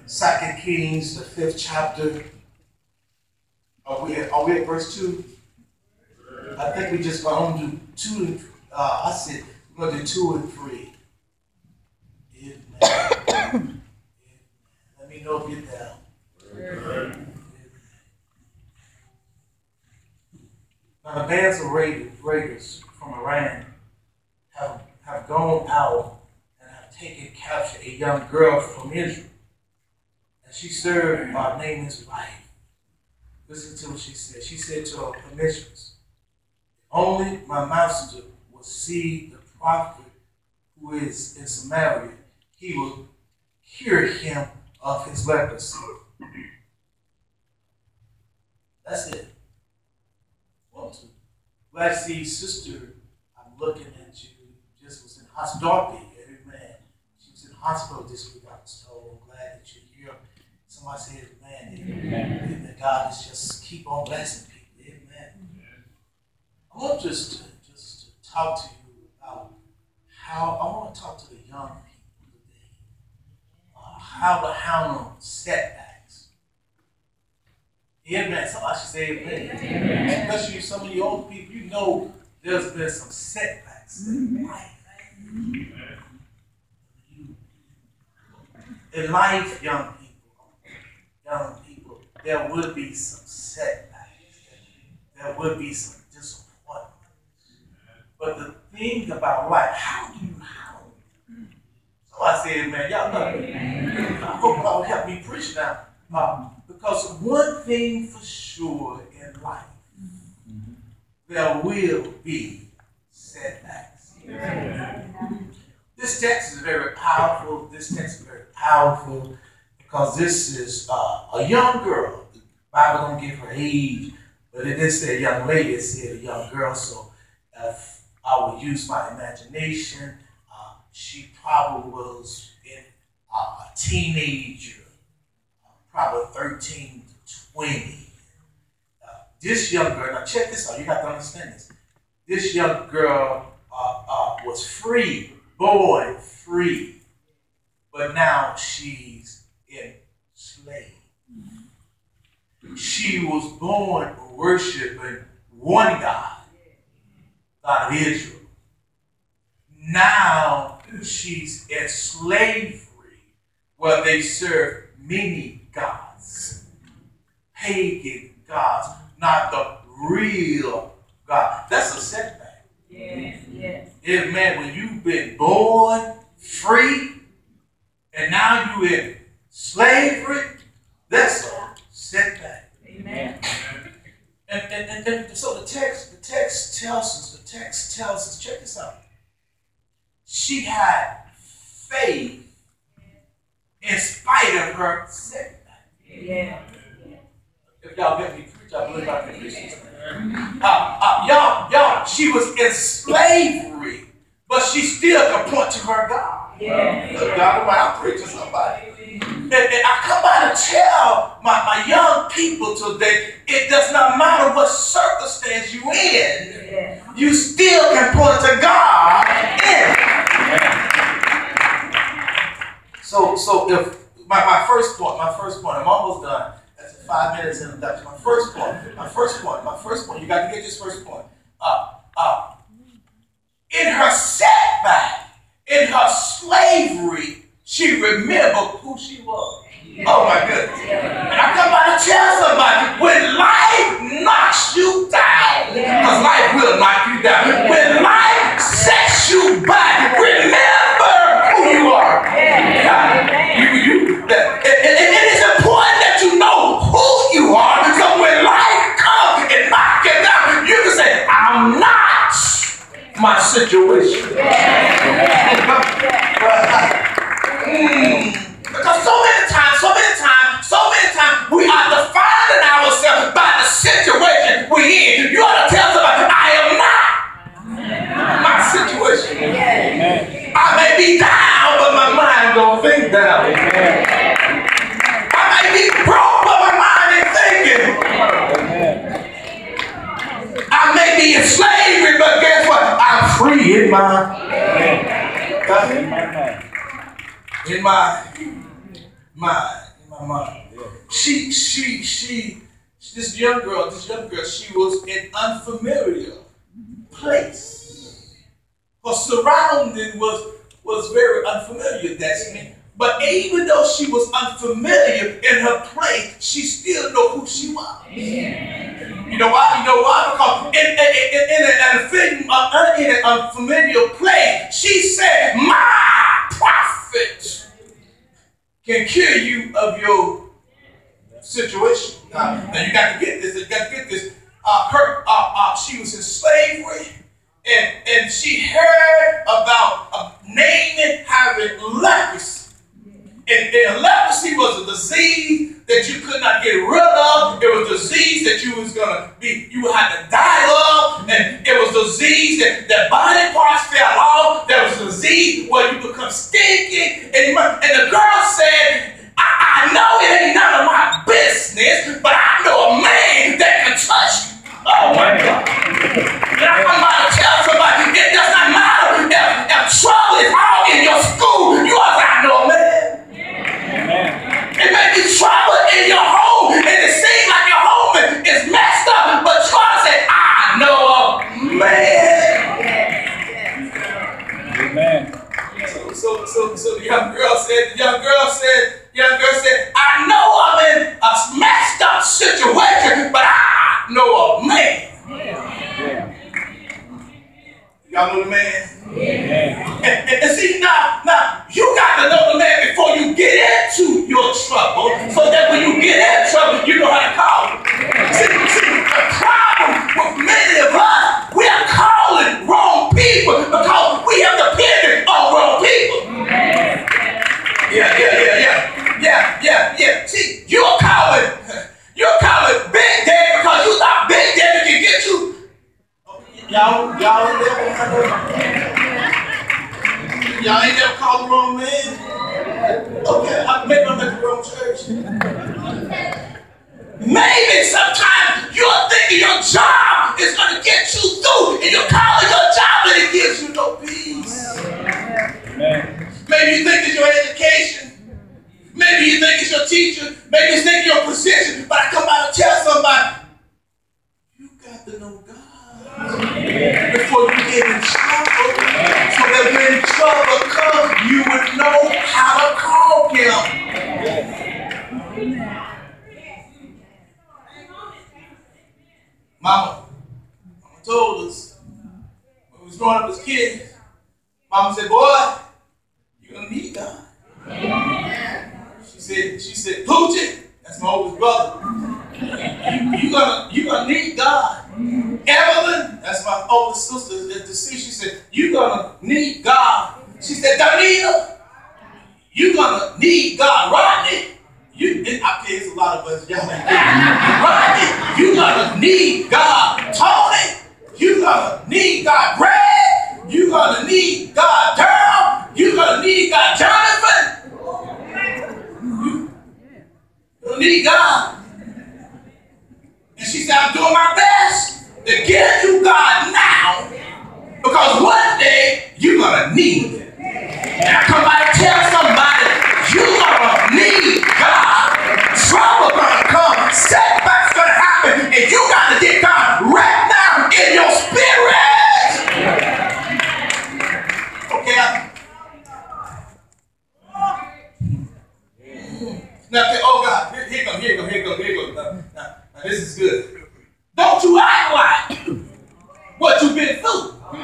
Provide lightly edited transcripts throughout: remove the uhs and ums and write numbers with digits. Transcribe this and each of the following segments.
Second Kings, the 5th chapter. Are we at verse 2? I think we just going to do 2 and I said we're going to do 2 and 3. Amen. Let me know if you're down. Now the bands of raiders from Iran have gone out and have captured a young girl from Israel. And she served, her name is Life. Listen to what she said. She said to her mistress, only my master will see the prophet who is in Samaria. He will cure him of his leprosy. That's it. 1, 2. Glad to see sister. I'm looking at you. Just was in hospital. Amen. She was in hospital this week. I was told. I'm glad that you're here. Somebody said, "Amen." Amen. God is just keep on blessing people. Amen. I want just to talk to you about how I want to talk to the young people today. How to handle setbacks. Amen. Somebody should say amen. Especially some of you old people, you know there's been some setbacks in life. In life, young people, there will be some setbacks. There will be some disappointments. But the thing about life, how do you handle it? Somebody say amen. Y'all know it. I hope God will help me preach now. Because one thing for sure in life, there will be setbacks. This text is very powerful. Because this is a young girl. The Bible don't give her age, but it did say a young lady. It said a young girl. So if I would use my imagination, she probably was a teenager, probably 13 to 20. This young girl, now check this out, you got to understand this. This young girl was free, born free, but now she's enslaved. She was born worshiping one God, God of Israel. Now she's in slavery where they serve many gods, pagan gods, not the real God. That's a setback. Yes. Amen. When you've been born free and now you're in slavery, that's a setback. Amen. And so the text tells us, check this out. She had faith in spite of her setback. Yeah. If y'all get me preach, I believe I can preach this. Y'all, she was in slavery, but she still can point to her God. Yeah. God, I'm preaching somebody. And I come by to tell my young people today, it does not matter what circumstance you're in, you still can point to God in it. So if my first point, I'm almost done. That's a 5 minutes introduction. My first point, you got to get this first point. In her setback, in her slavery, she remembered who she was. Oh my goodness. And I come by to tell somebody, when life knocks you down, because life will knock you down, when life sets you back, remember who you are. It is important that you know who you are, because when life comes and knocks you down, you can say, I'm not my situation. Because so many times we are defining ourselves by the situation we're in. You ought to tell somebody, I am not my situation. I may be down, but my mind don't think down. I may be broke, but my mind ain't thinking. I may be in slavery, but guess what? I'm free in my mind, in my mind. This young girl, she was in unfamiliar place. Her surrounding was very unfamiliar, that's me. But even though she was unfamiliar in her place, she still knew who she was. You know why? You know why? Because in an unfamiliar place, she said, "My prophet can cure you of your situation." Now you got to get this. You got to get this. She was in slavery, and she heard about Naaman having leprosy. And leprosy was a disease that you could not get rid of. It was a disease that you would have to die of. And it was a disease that body parts fell off. There was a disease where you become stinky. And the girl said, I know it ain't none of my business, but I know a man that can touch you. Oh my God. And I'm about to tell somebody, it does not matter if trouble is all in your school. You ought to know a man. It may be trouble in your home, and it seems like your home is messed up, but try to say, I know a man. Amen. So the young girl said, I know I'm in a messed up situation, but I know a man. Yeah. Y'all know the man? Yeah. And see, now, you got to know the man before you get into your trouble, so that when you get in trouble, you know how to call him. See, the problem with many of us, we are calling wrong people because we have depended on wrong people. Yeah. See, you're calling Big Daddy because you thought Big Daddy can get you. Y'all ain't never called the wrong man? Okay, maybe I'm at the wrong church. Maybe sometimes you're thinking your job is going to get you through, and you're calling your job and it gives you no peace. Maybe you think it's your education. Maybe you think it's your teacher. Maybe you think your position. But I come out and tell somebody, you got to know God before you get in trouble, so that when trouble comes, you would know how to call him. Mama told us when we was growing up as kids, Mama said, boy, you're going to need God. She said, Poochie, that's my oldest brother. You're gonna need God. Evelyn, that's my oldest sister. She said, you're gonna need God. She said, Danita, you're gonna need God. Rodney, it's a lot of us, y'all. Rodney, you're gonna need God. Tony, you're gonna need God. Brad, you're gonna need God. Darrell, you're gonna need God. Jonathan, you need God. And she said, I'm doing my best to give you God now, because one day you're going to need it. And I come by to tell somebody, you're going to need God. Trouble going to come. Setbacks going to happen. And you got to get God right now in your spirit. Okay. Now, oh God, here you go. Now, this is good. Don't you act like what you've been through. No.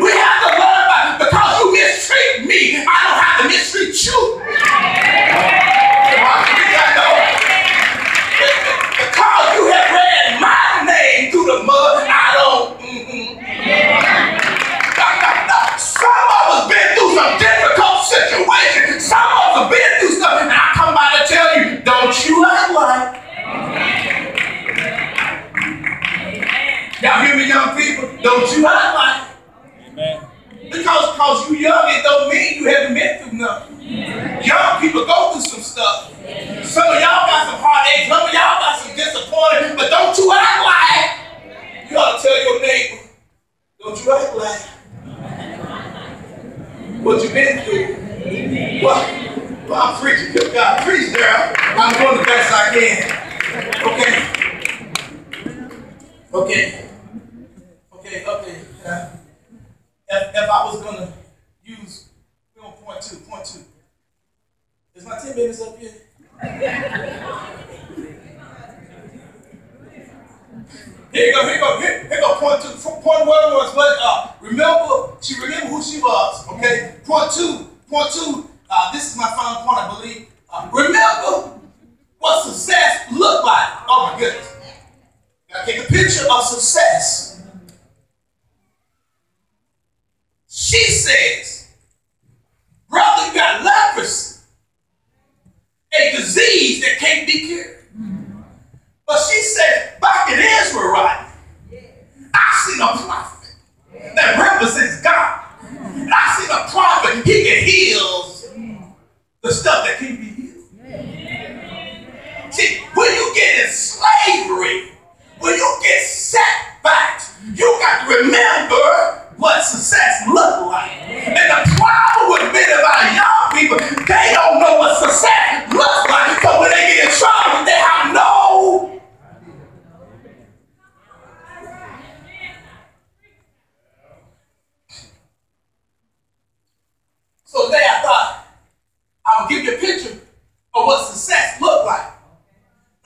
We have to learn about it. Because you mistreat me, I don't have to mistreat you. Because you have read my name through the mud, I don't. Some of us been through some difficult situations. Some of us have been through stuff, and I come by to tell you, don't you act like. Y'all hear me, young people? Don't you act like. Amen. Because you young, it don't mean you haven't been through nothing. Young people go through some stuff. Some of y'all got some heartache. Some of y'all got some disappointment. But don't you act like. You ought to tell your neighbor, don't you act like what you've been through. Well, I'm preaching. Good God. Preach, Darrell. I'm doing the best I can. Okay. If I was going to use, we're on point two. Is my 10 minutes up here? Here you go, point two. Point one was remember, she remembered who she was, okay? Point two, this is my final point, I believe. Remember what success looked like. Oh my goodness. Now take a picture of success. She says, brother, you got leprosy, a disease that can't be cured. But she said, back in Israel, right, I seen a prophet that represents God. And I seen a prophet, he can heal the stuff that can't be healed. See, when you get in slavery, when you get setbacks, you got to remember what success looked like. And the problem with many of our young people, they don't know what success looks like. So when they get in trouble, they have no. So today I thought I would give you a picture of what success looked like.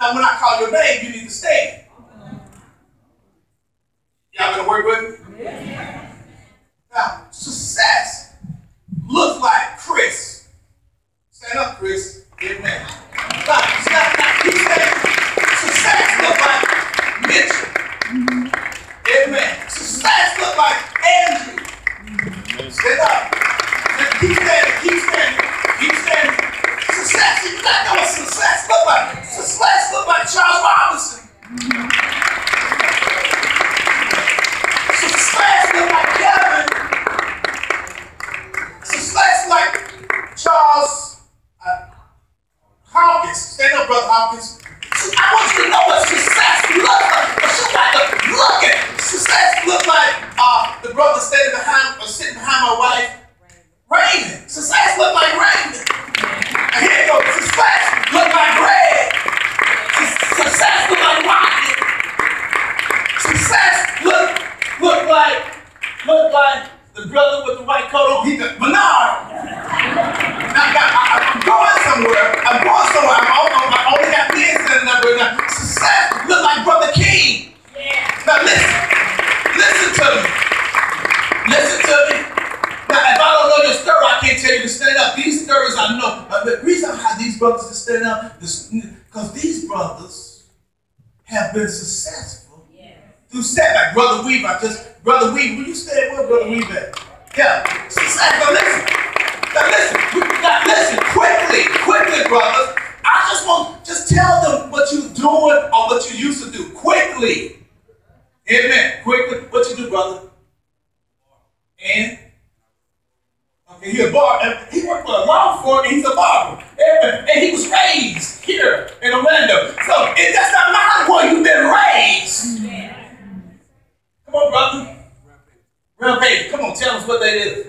Now when I call your name, you need to stand. Y'all gonna work with me? Yeah. Now, success looks like Chris. Stand up, Chris. Amen. Keep standing. Success looks like Mitchell. Amen. Success looks like Andrew. Stand up. Keep standing. Success, you gotta know what success looks like. Success looks like Charles Robinson. Success looks like Kevin. Success like Charles Hawkins. Stand up, Brother Hawkins. I want you to know what success looks like. But you got to look at it. Success looks like the brother sitting behind my wife. Raymond. Success look like Raymond. And here you go. Success look like Greg. Success look like Rodney. Success look like the brother with the white coat on. He's Bernard. I'm going somewhere. I only got this and another. Success look like Brother King. Yeah. Now listen to me. Now, if I don't know your story, I can't tell you to stand up. These stories I know. The reason I have these brothers to stand up is because these brothers have been successful through setback. Brother Weaver, will you stand where Brother Weaver at? Yeah, success. Now listen, quickly, brothers. I just tell them what you're doing or what you used to do. Quickly. Amen. Quickly. What you do, brother? And? Okay, he's a barber. He worked for a law firm, and he's a barber. And he was raised here in Orlando. So it does not matter where you've been raised. Come on, brother. Rampage. Come on, tell us what that is.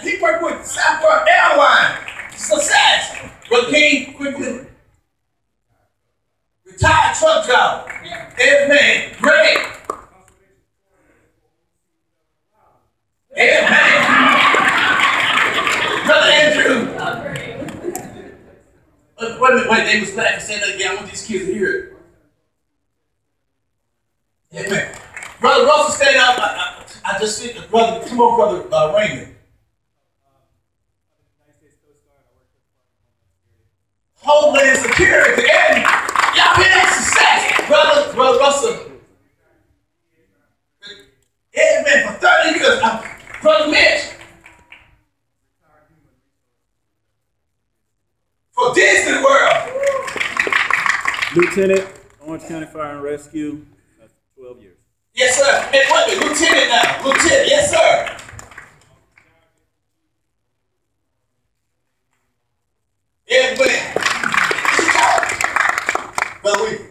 He worked with Southwest Airlines. Success. Brother King, quickly. Retired truck driver. Amen. Great. Amen. Brother Andrew. Wait, they was laughing. Say that again. I want these kids to hear it. Amen. Brother Russell, stand up. I just see the brother. Come on, Brother Raymond. Homeland Security. And y'all been at success. Brother Russell. Amen. For 30 years. Brother Mitch. For Disney World. Lieutenant, Orange County Fire and Rescue, 12 years. Yes, sir. And wait, Lieutenant now. Lieutenant, yes, sir. Amen. Brother,